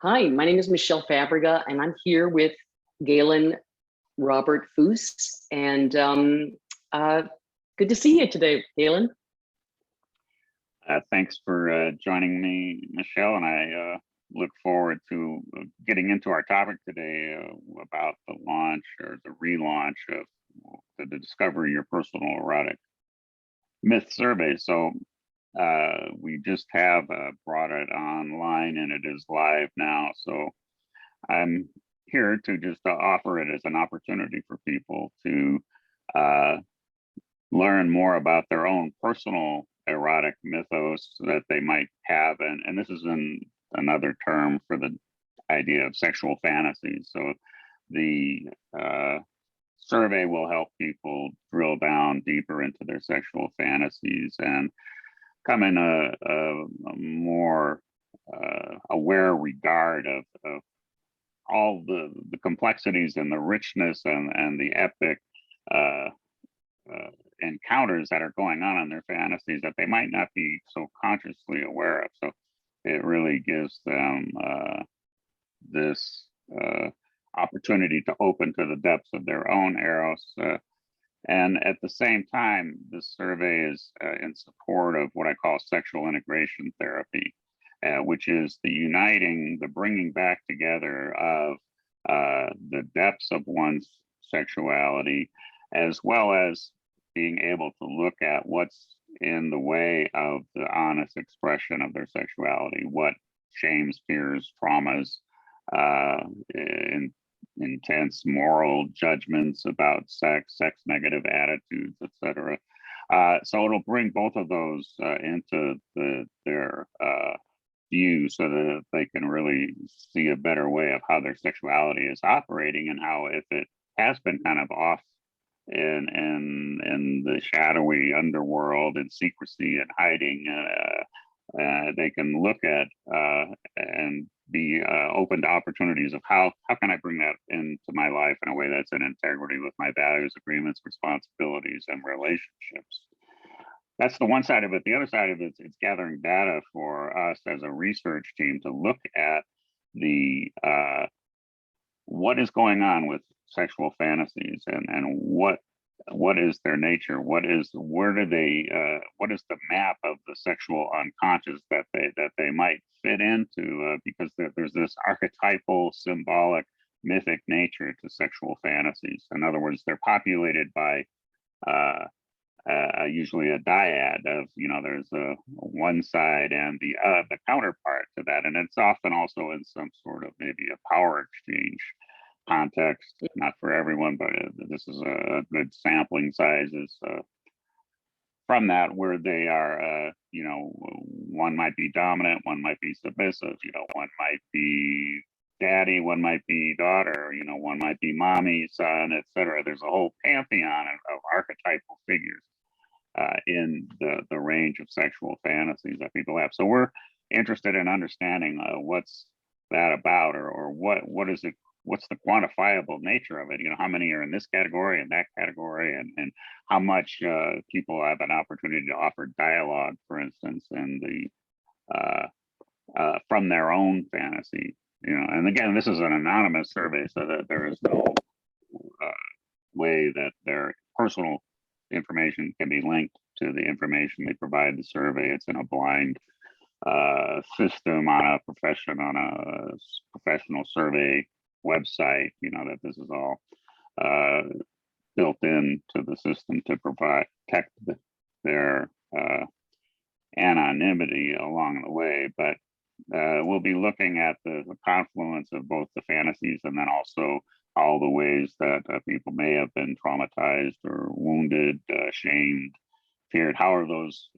Hi, my name is Michele Fabrega, and I'm here with Galen Robert Foos. And good to see you today, Galen. Thanks for joining me, Michele, and I look forward to getting into our topic today about the launch or the relaunch of the Discover Your Personal Erotic Myth Survey. So we just have brought it online and it is live now. So I'm here to just offer it as an opportunity for people to learn more about their own personal erotic mythos that they might have. And this is another term for the idea of sexual fantasies. So the survey will help people drill down deeper into their sexual fantasies and come in a more aware regard of all the complexities and the richness and the epic encounters that are going on in their fantasies that they might not be so consciously aware of. So it really gives them this opportunity to open to the depths of their own eros. And at the same time, this survey is in support of what I call sexual integration therapy, which is the bringing back together of the depths of one's sexuality, as well as being able to look at what's in the way of the honest expression of their sexuality, what shames, fears, traumas, intense moral judgments about sex negative attitudes, etc. So it'll bring both of those into their view so that they can really see a better way of how their sexuality is operating and how, if it has been kind of off in the shadowy underworld and secrecy and hiding, they can look at and be open to opportunities of how can I bring that into my life in a way that's in integrity with my values, agreements, responsibilities, and relationships. That's the one side of it. The other side of it is gathering data for us as a research team to look at the what is going on with sexual fantasies and what is their nature, what is the map of the sexual unconscious that they might fit into, because there's this archetypal, symbolic, mythic nature to sexual fantasies. In other words, they're populated by usually a dyad of, there's one side and the counterpart to that, and it's often also in some sort of maybe a power exchange context, not for everyone, but this is a good sampling sizes from that, where they are, one might be dominant, one might be submissive, one might be daddy, one might be daughter, one might be mommy, son, etc. There's a whole pantheon of archetypal figures in the range of sexual fantasies that people have. So we're interested in understanding what's that about, or what is it, what's the quantifiable nature of it? How many are in this category and that category, and how much people have an opportunity to offer dialogue, for instance, in the from their own fantasy. And again, this is an anonymous survey, so that there is no way that their personal information can be linked to the information they provide the survey. It's in a blind system on a professional survey website, that this is all built into the system to protect their anonymity along the way. But we'll be looking at the confluence of both the fantasies and then also all the ways that people may have been traumatized or wounded, shamed, feared. How are those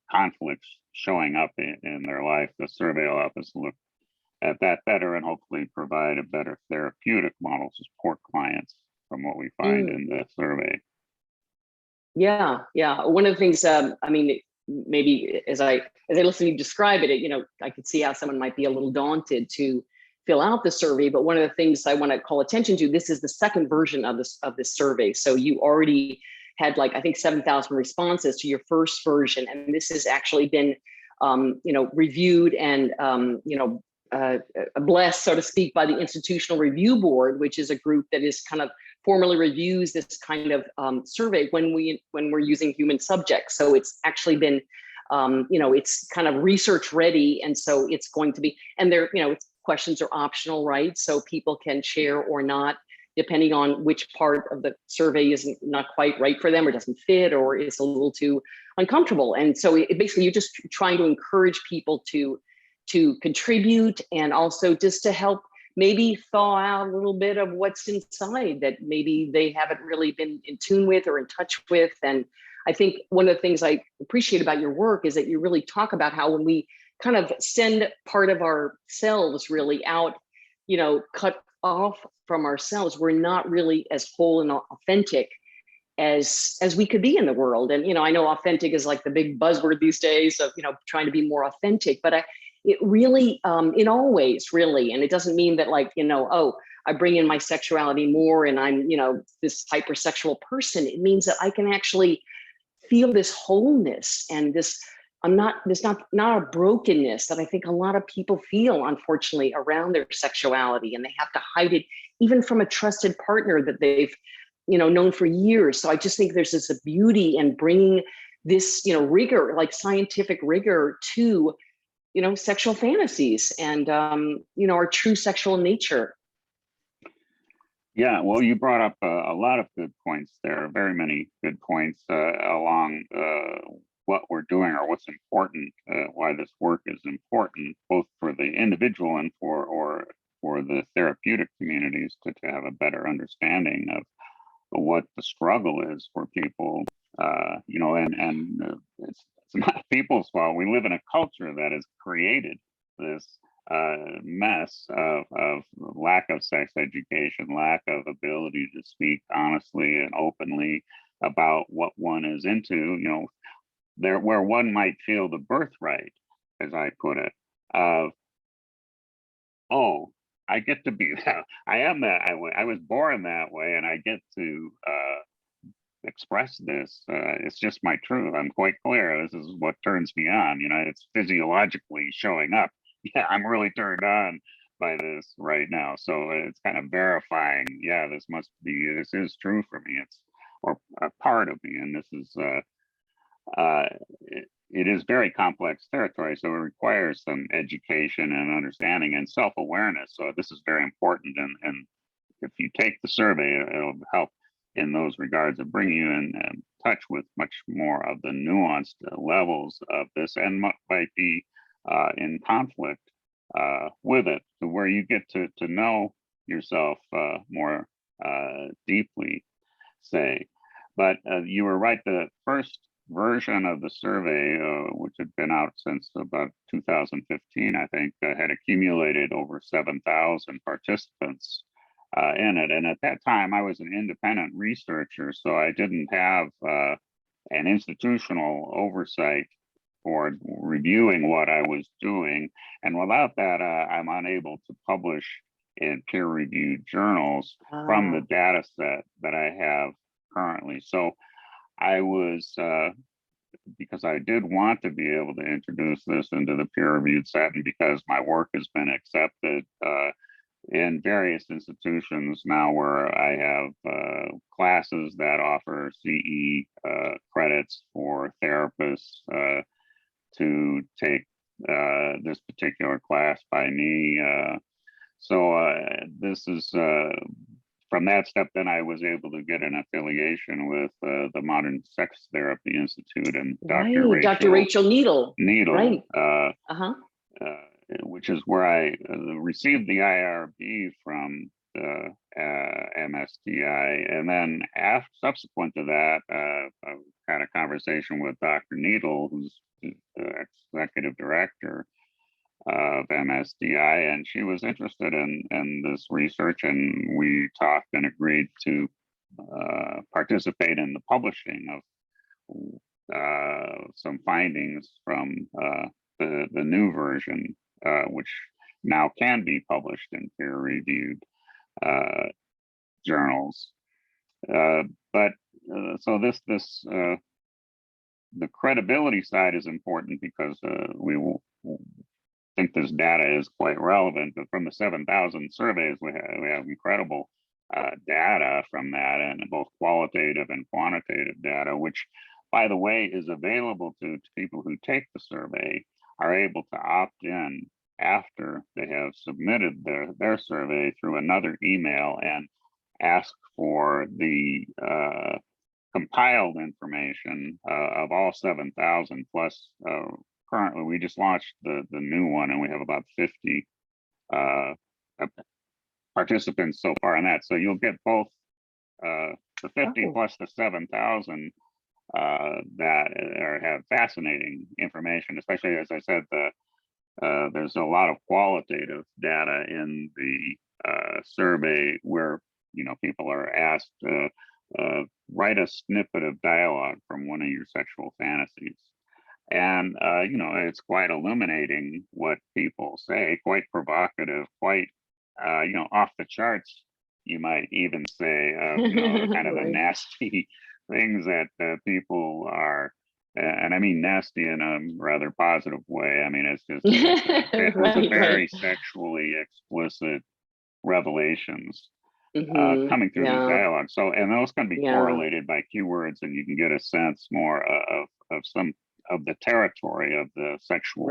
conflicts showing up in their life? The survey will help us look at that better and hopefully provide a better therapeutic model to support clients from what we find in the survey. Yeah. One of the things, maybe as I listen to you describe it, I could see how someone might be a little daunted to fill out the survey. But one of the things I want to call attention to, this is the second version of this survey. So you already had I think 7,000 responses to your first version, and this has actually been reviewed and blessed, so to speak, by the Institutional Review Board, which is a group that is kind of formally reviews this kind of survey when we're using human subjects. So it's actually been, it's kind of research ready, and so it's going to be, and there, questions are optional, right? So people can share or not, depending on which part of the survey is not quite right for them, or doesn't fit, or is a little too uncomfortable. And so basically, you're just trying to encourage people to contribute, and also just to help maybe thaw out a little bit of what's inside that maybe they haven't really been in tune with or in touch with. And I think one of the things I appreciate about your work is that you really talk about how when we kind of send part of ourselves really out, cut off from ourselves, we're not really as whole and authentic as we could be in the world. And I know authentic is like the big buzzword these days of trying to be more authentic, but it really in all ways, really. And it doesn't mean that like oh, I bring in my sexuality more and I'm this hypersexual person. It means that I can actually feel this wholeness and this not a brokenness that I think a lot of people feel, unfortunately, around their sexuality, and they have to hide it even from a trusted partner that they've known for years. So I just think there's this beauty in bringing this rigor, like scientific rigor, to sexual fantasies and our true sexual nature. Yeah, well, you brought up a lot of good points there, very many good points along what we're doing or what's important, why this work is important, both for the individual and for the therapeutic communities to have a better understanding of what the struggle is for people, and it's not people's fault. We live in a culture that has created this mess of lack of sex education, lack of ability to speak honestly and openly about what one is into, there where one might feel the birthright, as I put it, of, oh, I get to be that. I am that. I was born that way, and I get to express this. It's just my truth. I'm quite clear. This is what turns me on. It's physiologically showing up. Yeah, I'm really turned on by this right now. So it's kind of verifying. Yeah, this is true for me. It's or a part of me, and this is. It is very complex territory, so it requires some education and understanding and self-awareness. So this is very important, and if you take the survey, it'll help in those regards of bringing you in touch with much more of the nuanced levels of this, and might be in conflict with it, to where you get to know yourself more deeply, say. But you were right, the first version of the survey, which had been out since about 2015, I think, had accumulated over 7,000 participants in it. And at that time, I was an independent researcher, so I didn't have an institutional oversight for reviewing what I was doing. And without that, I'm unable to publish in peer-reviewed journals from the data set that I have currently. So I was, because I did want to be able to introduce this into the peer-reviewed setting, because my work has been accepted in various institutions now, where I have classes that offer CE credits for therapists to take this particular class by me. So this is from that step, then I was able to get an affiliation with the Modern Sex Therapy Institute and Dr. Rachel Needle. Right. Which is where I received the IRB from the MSTI. And then subsequent to that, I had a conversation with Dr. Needle, who's the executive director of MSDI, and she was interested in this research, and we talked and agreed to participate in the publishing of some findings from the new version, which now can be published in peer-reviewed journals. So the credibility side is important, because we will think this data is quite relevant, but from the 7,000 surveys, we have incredible data from that, and both qualitative and quantitative data, which, by the way, is available to people who take the survey, are able to opt in after they have submitted their survey through another email and ask for the compiled information of all 7,000 plus. Currently, we just launched the new one, and we have about 50 participants so far in that. So you'll get both the 50 plus the 7,000 that have fascinating information, especially, as I said, there's a lot of qualitative data in the survey where, people are asked write a snippet of dialogue from one of your sexual fantasies. And, it's quite illuminating what people say, quite provocative, quite, off the charts, you might even say, kind of the nasty things that people are, and I mean nasty in a rather positive way. I mean, it's just very sexually explicit revelations coming through these dialogues. So, and those can be correlated by keywords, and you can get a sense more of some of the territory of the sexual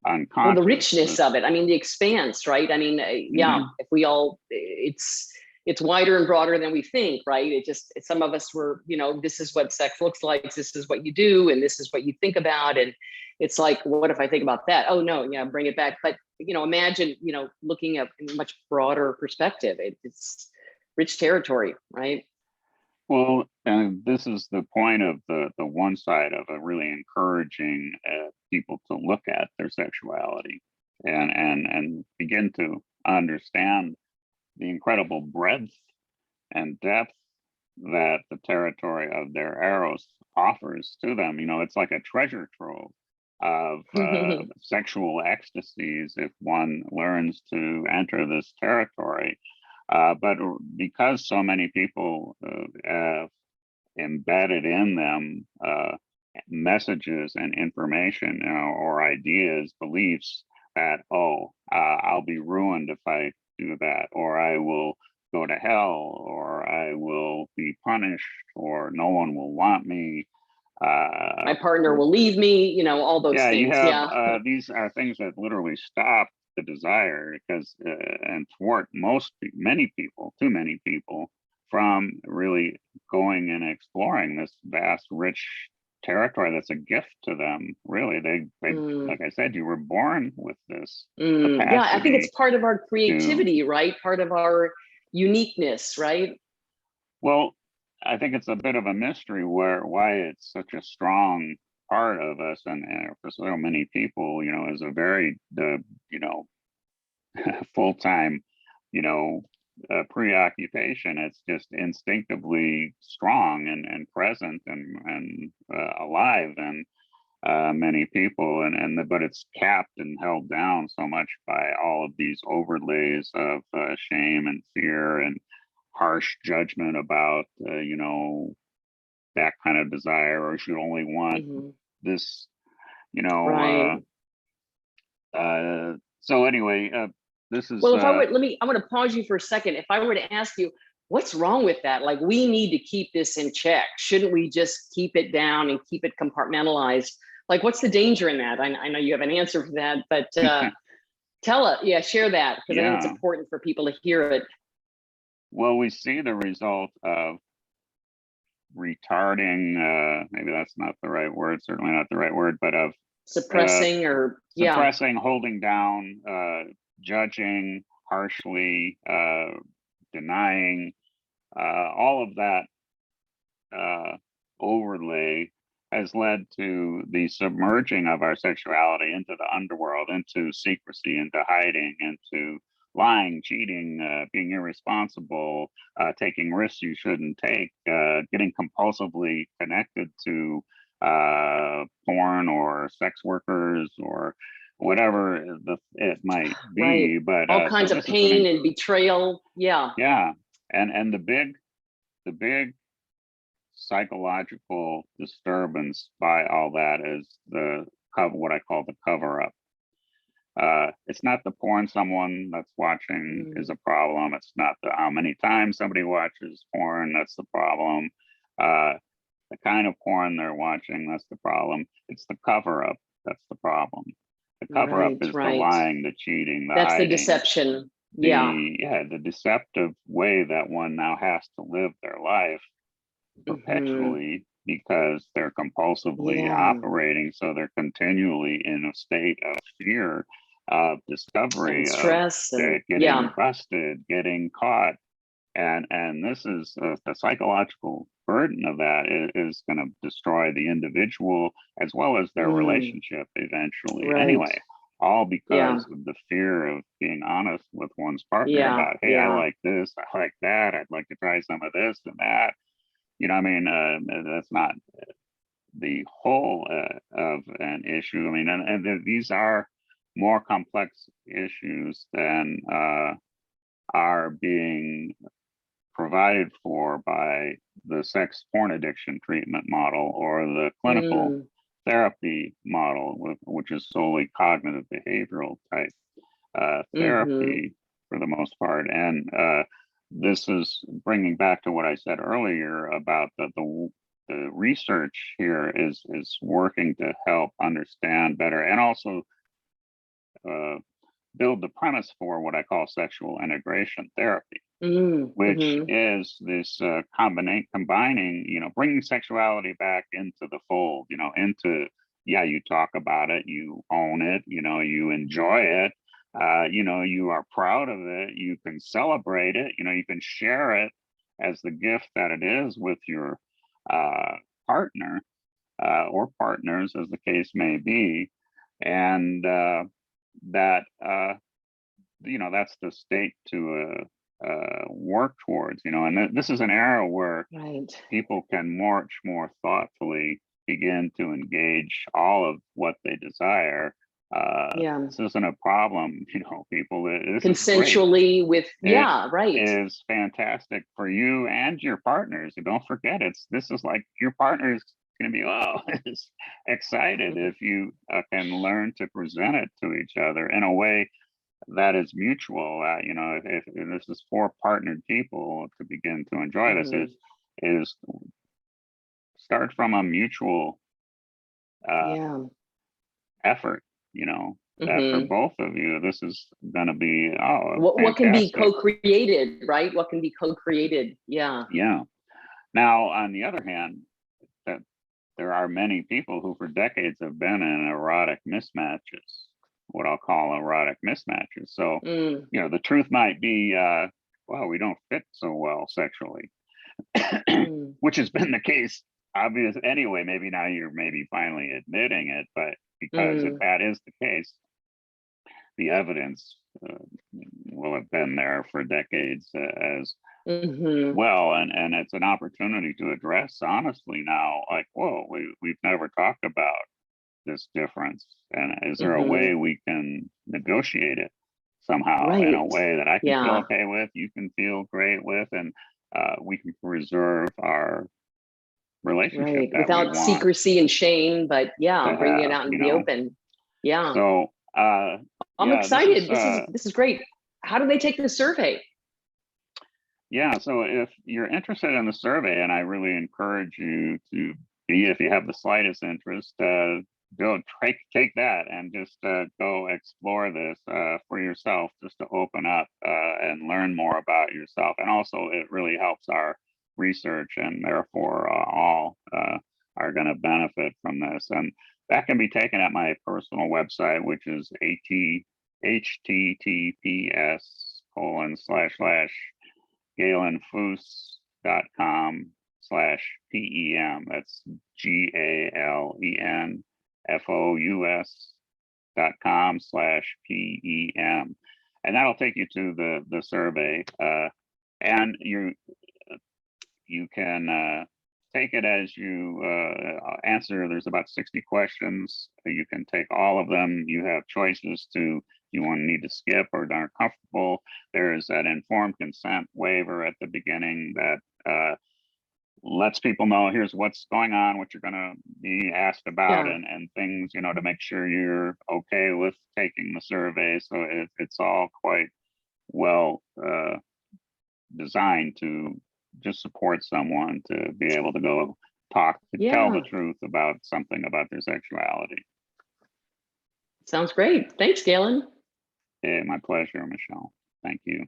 unconscious. Well, the richness of it. I mean, the expanse, right? I mean, if we all, it's wider and broader than we think, right? Some of us were, this is what sex looks like, this is what you do, and this is what you think about. And it's like, what if I think about that? Oh no, bring it back. But, imagine, looking at a much broader perspective. It's rich territory, right? Well, and this is the point of the one side of really encouraging people to look at their sexuality and begin to understand the incredible breadth and depth that the territory of their eros offers to them. It's like a treasure trove of sexual ecstasies if one learns to enter this territory. But because so many people have embedded in them messages and information, or ideas, beliefs that, I'll be ruined if I do that, or I will go to hell, or I will be punished, or no one will want me. My partner will leave me, all those things. These are things that literally stop the desire, because and thwart many people, too many people, from really going and exploring this vast, rich territory that's a gift to them. Really, they like I said, you were born with this capacity. Yeah, I think it's part of our creativity, right? Part of our uniqueness, right? Well, I think it's a bit of a mystery why it's such a strong part of us, and for so many people, is a very full-time, preoccupation. It's just instinctively strong and present and alive in many people, but it's capped and held down so much by all of these overlays of shame and fear and harsh judgment about that kind of desire, or should only want this, so anyway, this is well, if I would I'm going to pause you for a second. If I were to ask you, what's wrong with that? Like, we need to keep this in check. Shouldn't we just keep it down and keep it compartmentalized? Like, what's the danger in that? I know you have an answer for that, but share that, because I think it's important for people to hear it. Well, we see the result of retarding, maybe that's not the right word, certainly not the right word, but of suppressing holding down, judging harshly, denying, all of that overlay has led to the submerging of our sexuality into the underworld, into secrecy, into hiding, into lying, cheating, being irresponsible, taking risks you shouldn't take, getting compulsively connected to porn or sex workers or whatever it might be. But all kinds of pain and betrayal. And the big psychological disturbance by all that is what I call the cover up. It's not the porn someone that's watching is a problem. It's not the how many times somebody watches porn that's the problem. The kind of porn they're watching, that's the problem. It's the cover up that's the problem. The cover up is the lying, the cheating, the that's hiding, the deception. the deceptive way that one now has to live their life perpetually because they're compulsively operating. So they're continually in a state of fear, of discovery, and stress, of getting busted, getting caught. And this is the psychological burden of that is going to destroy the individual as well as their relationship eventually. Anyway, all because of the fear of being honest with one's partner about, hey, I like this, I like that, I'd like to try some of this and that. You know, I mean, that's not the whole of an issue. I mean, and these are more complex issues than are being provided for by the sex porn addiction treatment model or the clinical therapy model, which is solely cognitive behavioral type therapy for the most part. And this is bringing back to what I said earlier about the research here is working to help understand better and also build the premise for what I call sexual integration therapy, which is this combining, you know, bringing sexuality back into the fold, you know, into, you talk about it, you own it, you know, you enjoy it, you know, you are proud of it, you can celebrate it, you know, you can share it as the gift that it is with your partner or partners, as the case may be. And that you know, that's the state to work towards, you know, and this is an era where people can much more thoughtfully begin to engage all of what they desire. This isn't a problem, you know, people, this consensually with is fantastic for you and your partners. And don't forget, this is like your partner's going to be excited if you can learn to present it to each other in a way that is mutual. You know, if this is for partnered people to begin to enjoy this, is start from a mutual effort, you know, that for both of you, this is going to be what can be co-created, right? What can be co-created? Yeah. Now, on the other hand, that there are many people who for decades have been in erotic mismatches, what I'll call erotic mismatches. So, you know, the truth might be, well, we don't fit so well sexually, which has been the case, obvious anyway. Maybe now you're finally admitting it, but because if that is the case, the evidence will have been there for decades as well, and it's an opportunity to address honestly now, like, whoa, we've never talked about this difference, and is there a way we can negotiate it somehow in a way that I can feel okay with, you can feel great with, and we can preserve our relationship without secrecy and shame, but bringing it out in the open. So I'm excited. This is great. How do they take the survey? So if you're interested in the survey, and I really encourage you to be, if you have the slightest interest, go take that and just go explore this for yourself, just to open up and learn more about yourself. And also it really helps our research, and therefore all are going to benefit from this. And that can be taken at my personal website, which is https://GalenFous.com/PEM. That's GALENFOUS.com/PEM. And that'll take you to the survey. And you can take it as you answer. There's about 60 questions. You can take all of them. You have choices to, you need to skip or aren't comfortable. There is an informed consent waiver at the beginning that lets people know here's what's going on, what you're going to be asked about, Yeah. and things, you know, to make sure you're okay with taking the survey. So it's all quite well designed to just support someone to be able to go talk, to tell the Yeah. truth about something about their sexuality. Sounds great. Thanks, Galen. Yeah, my pleasure, Michelle. Thank you.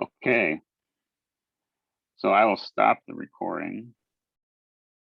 Okay. So I will stop the recording.